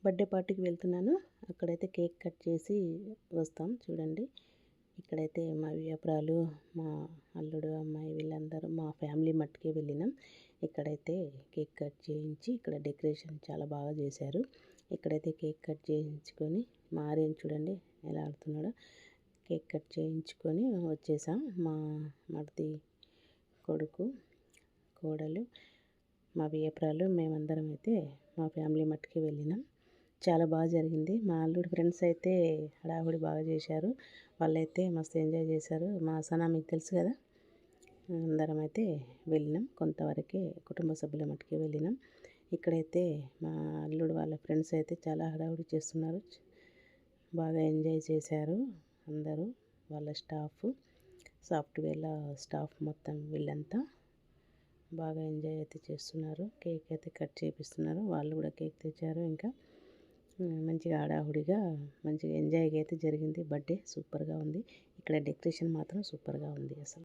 Birthday పార్టీకి వెళ్తున్నాను. అక్కడైతే కేక్ కట్ చేసి వస్తాం. చూడండి, ఇక్కడైతే మా వ్యాపారాలు, మా అల్లుడు, అమ్మాయి వీళ్ళందరూ మా ఫ్యామిలీ మట్టుకే వెళ్ళినాం. ఇక్కడైతే కేక్ కట్ చేయించి ఇక్కడ డెకరేషన్ చాలా బాగా చేశారు. ఇక్కడైతే కేక్ కట్ చేయించుకొని మా ఆర్యన్ చూడండి ఎలా ఆడుతున్నాడో. కేక్ కట్ చేయించుకొని వచ్చేసాం. మా మరిది కొడుకు, కోడలు, మా వియప్రాలు మేమందరం అయితే మా ఫ్యామిలీ మట్టుకే వెళ్ళినాం. చాలా బాగా జరిగింది. మా అల్లుడి ఫ్రెండ్స్ అయితే హడావుడి బాగా చేశారు. వాళ్ళైతే మస్తు ఎంజాయ్ చేశారు. మా సనా మీకు తెలుసు కదా. అందరం అయితే వెళ్ళినాం. కొంతవరకే కుటుంబ సభ్యుల మట్టుకే వెళ్ళినాం. ఇక్కడైతే మా అల్లుడు వాళ్ళ ఫ్రెండ్స్ అయితే చాలా హడావుడి చేస్తున్నారు. బాగా ఎంజాయ్ చేశారు అందరూ. వాళ్ళ స్టాఫ్, సాఫ్ట్వేర్ల స్టాఫ్ మొత్తం వీళ్ళంతా బాగా ఎంజాయ్ అయితే చేస్తున్నారు. కేక్ అయితే కట్ చేపిస్తున్నారు. వాళ్ళు కూడా కేక్ తెచ్చారు. ఇంకా మంచిగా హడావుడిగా మంచిగా ఎంజాయ్గా అయితే జరిగింది. బర్త్డే సూపర్గా ఉంది. ఇక్కడ డెకరేషన్ మాత్రం సూపర్గా ఉంది అసలు.